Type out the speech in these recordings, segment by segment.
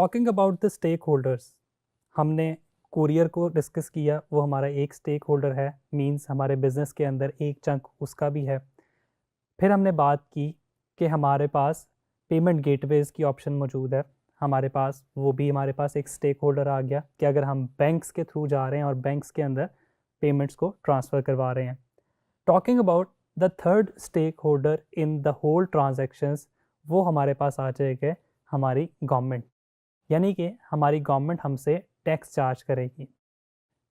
Talking about the stakeholders, हमने courier को discuss किया, वो हमारा एक स्टेक होल्डर है, मींस हमारे बिजनेस के अंदर एक चंक उसका भी है। फिर हमने बात की कि हमारे पास पेमेंट गेटवेज की ऑप्शन मौजूद है, हमारे पास वो भी हमारे पास एक स्टेक होल्डर आ गया कि अगर हम बैंक्स के थ्रू जा रहे हैं और बैंक्स के अंदर पेमेंट्स को ट्रांसफ़र करवा रहे हैं। Talking about the third stakeholder in the whole transactions, वो हमारे पास आ जाएगा हमारी गवर्नमेंट, यानी कि हमारी गवर्नमेंट हमसे टैक्स चार्ज करेगी।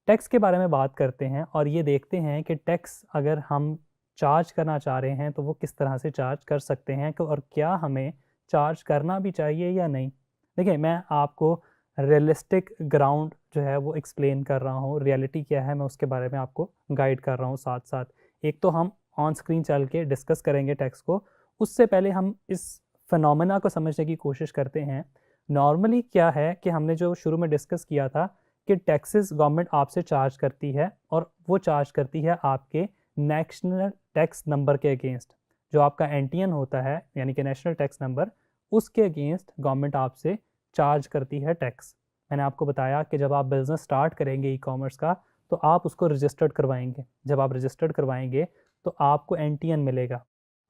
टैक्स के बारे में बात करते हैं और ये देखते हैं कि टैक्स अगर हम चार्ज करना चाह रहे हैं तो वो किस तरह से चार्ज कर सकते हैं और क्या हमें चार्ज करना भी चाहिए या नहीं। देखिए, मैं आपको रियलिस्टिक ग्राउंड जो है वो एक्सप्लेन कर रहा हूँ, रियलिटी क्या है मैं उसके बारे में आपको गाइड कर रहा हूँ साथ साथ। एक तो हम ऑन स्क्रीन चल के डिस्कस करेंगे टैक्स को, उससे पहले हम इस फिनोमेना को समझने की कोशिश करते हैं। नॉर्मली क्या है कि हमने जो शुरू में डिस्कस किया था कि टैक्सेस गवर्नमेंट आपसे चार्ज करती है और वो चार्ज करती है आपके नेशनल टैक्स नंबर के अगेंस्ट। जो आपका एनटीएन होता है यानी कि नेशनल टैक्स नंबर, उसके अगेंस्ट गवर्नमेंट आपसे चार्ज करती है टैक्स। मैंने आपको बताया कि जब आप बिज़नेस स्टार्ट करेंगे ई कॉमर्स का तो आप उसको रजिस्टर्ड करवाएंगे। जब आप रजिस्टर्ड करवाएंगे तो आपको एनटीएन मिलेगा।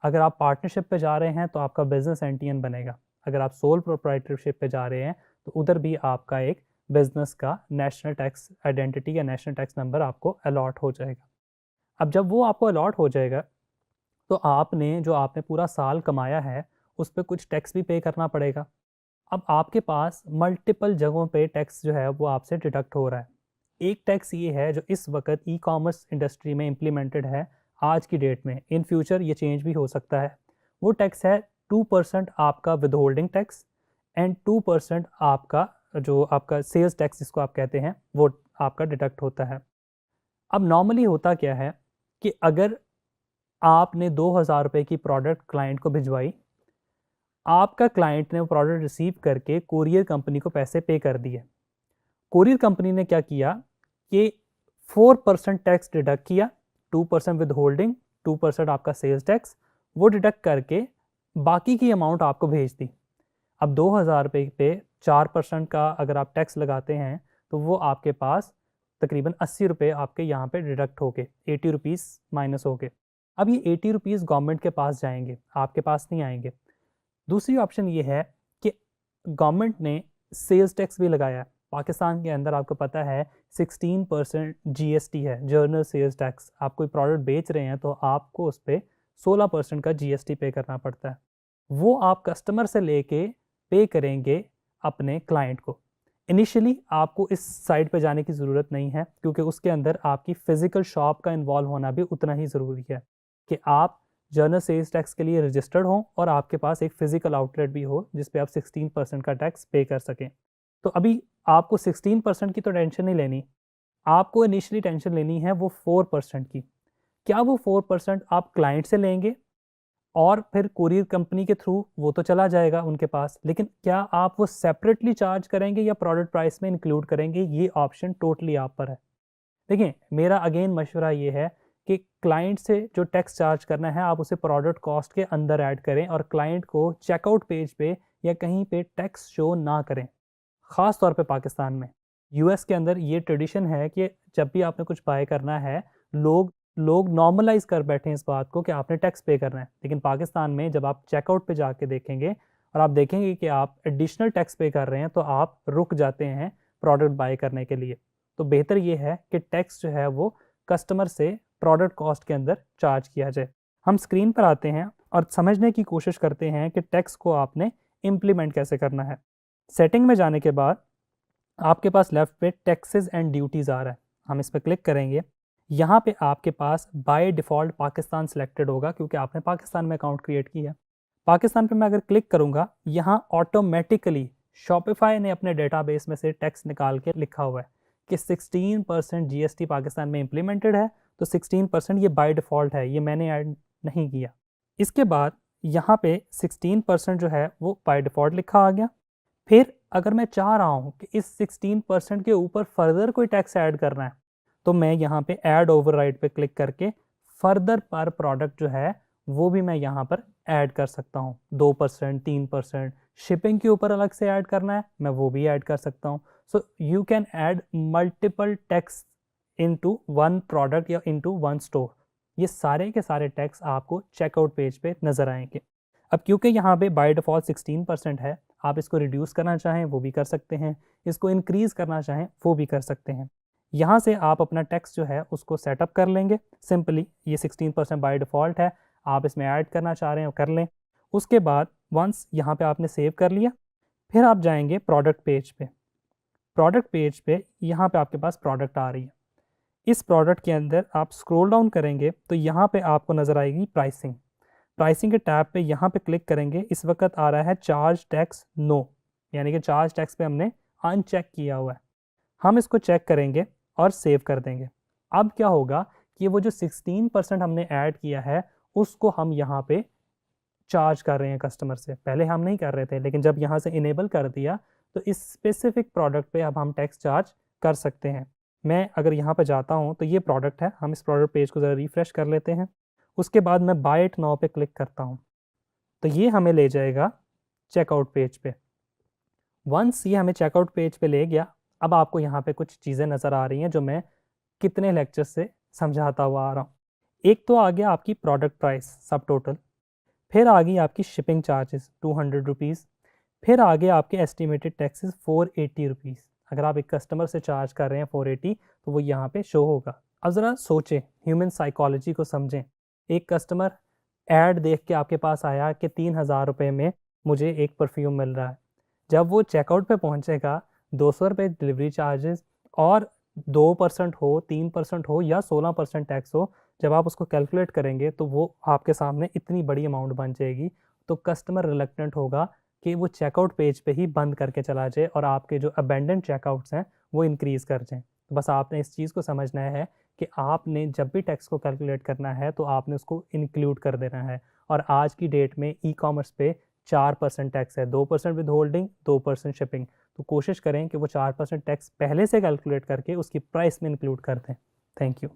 अगर आप पार्टनरशिप पे जा रहे हैं तो आपका बिज़नेस एनटीएन बनेगा। अगर आप सोल प्रोप्राइटरशिप पे जा रहे हैं तो उधर भी आपका एक बिजनेस का नेशनल टैक्स आइडेंटिटी या नेशनल टैक्स नंबर आपको अलॉट हो जाएगा। अब जब वो आपको अलॉट हो जाएगा तो आपने पूरा साल कमाया है उस पर कुछ टैक्स भी पे करना पड़ेगा। अब आपके पास मल्टीपल जगहों पे टैक्स जो है वो आपसे डिडक्ट हो रहा है। एक टैक्स ये है जो इस वक्त ई कॉमर्स इंडस्ट्री में इम्प्लीमेंटेड है आज की डेट में, इन फ्यूचर ये चेंज भी हो सकता है। वो टैक्स है 2% आपका विद होल्डिंग टैक्स एंड 2% आपका जो आपका सेल्स टैक्स जिसको आप कहते हैं वो आपका डिडक्ट होता है। अब नॉर्मली होता क्या है कि अगर आपने 2000 रुपये की प्रोडक्ट क्लाइंट को भिजवाई, आपका क्लाइंट ने वो प्रोडक्ट रिसीव करके कोरियर कंपनी को पैसे पे कर दिए। कोरियर कंपनी ने क्या किया कि 4% टैक्स डिडक्ट किया, 2% विद होल्डिंग, 2% आपका सेल्स टैक्स, वो डिडक्ट करके बाकी की अमाउंट आपको भेज दी। अब 2000 रुपये पे 4% का अगर आप टैक्स लगाते हैं तो वो आपके पास तकरीबन 80 रुपये आपके यहाँ पे डिडक्ट हो गए, 80 रुपीज़ माइनस हो गए। अब ये 80 रुपीज़ गवर्नमेंट के पास जाएंगे, आपके पास नहीं आएंगे। दूसरी ऑप्शन ये है कि गवर्नमेंट ने सेल्स टैक्स भी लगाया है। पाकिस्तान के अंदर आपको पता है 16% जीएसटी है, जर्नल सेल्स टैक्स। आप कोई प्रोडक्ट बेच रहे हैं तो आपको उस पर 16% का जीएसटी पे करना पड़ता है। वो आप कस्टमर से लेके पे करेंगे अपने क्लाइंट को। इनिशियली आपको इस साइड पे जाने की ज़रूरत नहीं है क्योंकि उसके अंदर आपकी फ़िज़िकल शॉप का इन्वॉल्व होना भी उतना ही ज़रूरी है कि आप जर्नल सेल्स टैक्स के लिए रजिस्टर्ड हों और आपके पास एक फ़िज़िकल आउटलेट भी हो जिस पे आप 16% का टैक्स पे कर सकें। तो अभी आपको 16% की तो टेंशन नहीं लेनी, आपको इनिशियली टेंशन लेनी है वो 4% की। क्या वो 4% आप क्लाइंट से लेंगे और फिर कुरियर कंपनी के थ्रू वो तो चला जाएगा उनके पास, लेकिन क्या आप वो सेपरेटली चार्ज करेंगे या प्रोडक्ट प्राइस में इंक्लूड करेंगे, ये ऑप्शन टोटली आप पर है। देखिए, मेरा अगेन मशवरा ये है कि क्लाइंट से जो टैक्स चार्ज करना है आप उसे प्रोडक्ट कॉस्ट के अंदर ऐड करें और क्लाइंट को चेकआउट पेज पे या कहीं पे टैक्स शो ना करें। ख़ास तौर पे पाकिस्तान में, यूएस के अंदर ये ट्रेडिशन है कि जब भी आपने कुछ बाय करना है, लोग लोग नॉर्मलाइज कर बैठे हैं इस बात को कि आपने टैक्स पे करना है। लेकिन पाकिस्तान में जब आप चेकआउट पे जाके देखेंगे और आप देखेंगे कि आप एडिशनल टैक्स पे कर रहे हैं तो आप रुक जाते हैं प्रोडक्ट बाय करने के लिए। तो बेहतर ये है कि टैक्स जो है वो कस्टमर से प्रोडक्ट कॉस्ट के अंदर चार्ज किया जाए। हम स्क्रीन पर आते हैं और समझने की कोशिश करते हैं कि टैक्स को आपने इम्प्लीमेंट कैसे करना है। सेटिंग में जाने के बाद आपके पास लेफ्ट पे टैक्सेस एंड ड्यूटीज़ आ रहा है, हम इस पर क्लिक करेंगे। यहाँ पे आपके पास बाय डिफ़ॉल्ट पाकिस्तान सिलेक्टेड होगा क्योंकि आपने पाकिस्तान में अकाउंट क्रिएट किया है। पाकिस्तान पे मैं अगर क्लिक करूँगा, यहाँ ऑटोमेटिकली शॉपिफाई ने अपने डेटाबेस में से टैक्स निकाल के लिखा हुआ है कि 16% जीएसटी पाकिस्तान में इम्प्लीमेंटेड है, तो 16% ये बाय डिफ़ॉल्ट है, ये मैंने ऐड नहीं किया। इसके बाद यहाँ पे 16% जो है वो बाय डिफ़ॉल्ट लिखा आ गया। फिर अगर मैं चाह रहा हूँ कि इस 16% के ऊपर फर्दर कोई टैक्स ऐड करना है तो मैं यहाँ पे ऐड ओवरराइड पे क्लिक करके फर्दर पर प्रोडक्ट जो है वो भी मैं यहाँ पर ऐड कर सकता हूँ। 2%, 3%, शिपिंग के ऊपर अलग से ऐड करना है, मैं वो भी ऐड कर सकता हूँ. So you can add multiple tax into one product या इनटू वन स्टोर. ये सारे के सारे टैक्स आपको चेकआउट पेज पे नज़र आएंगे. अब क्योंकि यहाँ पे बाय डिफ़ॉल्ट 16% है, आप इसको रिड्यूस करना चाहें वो भी कर सकते हैं, इसको इंक्रीज़ करना चाहें वो भी कर सकते हैं. यहाँ से आप अपना टैक्स जो है उसको सेटअप कर लेंगे. सिंपली ये 16% बाय डिफ़ॉल्ट है, आप इसमें ऐड करना चाह रहे हैं कर लें. उसके बाद वंस यहाँ पे आपने सेव कर लिया, फिर आप जाएंगे प्रोडक्ट पेज पे. प्रोडक्ट पेज पे यहाँ पे आपके पास प्रोडक्ट आ रही है. इस प्रोडक्ट के अंदर आप स्क्रॉल डाउन करेंगे तो यहाँ पे आपको नज़र आएगी प्राइसिंग. प्राइसिंग के टैब पे यहाँ पे क्लिक करेंगे. इस वक्त आ रहा है चार्ज टैक्स नो, यानी कि चार्ज टैक्स पे हमने अनचेक किया हुआ है. हम इसको चेक करेंगे और सेव कर देंगे. अब क्या होगा कि वो जो 16% हमने ऐड किया है उसको हम यहाँ पे चार्ज कर रहे हैं कस्टमर से. पहले हम नहीं कर रहे थे, लेकिन जब यहाँ से इनेबल कर दिया तो इस स्पेसिफिक प्रोडक्ट पे अब हम टैक्स चार्ज कर सकते हैं. मैं अगर यहाँ पे जाता हूँ तो ये प्रोडक्ट है, हम इस प्रोडक्ट पेज को ज़रा रिफ़्रेश कर लेते हैं. उसके बाद मैं बाय इट नाउ पे क्लिक करता हूँ तो ये हमें ले जाएगा चेकआउट पेज पे. वंस ये हमें चेकआउट पेज पे ले गया, अब आपको यहाँ पे कुछ चीज़ें नज़र आ रही हैं जो मैं कितने लेक्चर से समझाता हुआ आ रहा हूँ. एक तो आ गया आपकी प्रोडक्ट प्राइस सब टोटल, फिर आ गई आपकी शिपिंग चार्जेस 200 रुपीज़, फिर आ गया आपके एस्टिमेटेड टैक्सेस 480 रुपीज़. अगर आप एक कस्टमर से चार्ज कर रहे हैं 480 तो वो यहाँ पे शो होगा. अब ज़रा सोचें, ह्यूमन साइकोलॉजी को समझें. एक कस्टमर ऐड देख के आपके पास आया कि 3000 रुपये में मुझे एक परफ्यूम मिल रहा है. जब वो चेकआउट पे पहुँचेगा 200 रुपये डिलीवरी चार्जेस और 2% हो, 3% हो या 16% टैक्स हो, जब आप उसको कैलकुलेट करेंगे तो वो आपके सामने इतनी बड़ी अमाउंट बन जाएगी. तो कस्टमर रिलक्टेंट होगा कि वो चेकआउट पेज पे ही बंद करके चला जाए और आपके जो अबेंडेंट चेकआउट्स हैं वो इंक्रीज़ कर जाएँ. तो बस आपने इस चीज़ को समझना है कि आपने जब भी टैक्स को कैलकुलेट करना है तो आपने उसको इंक्लूड कर देना है. और आज की डेट में ई-कॉमर्स पे 4% टैक्स है, 2% विद होल्डिंग, 2% शिपिंग. तो कोशिश करें कि वो 4% टैक्स पहले से कैलकुलेट करके उसकी प्राइस में इंक्लूड कर दें. Thank you.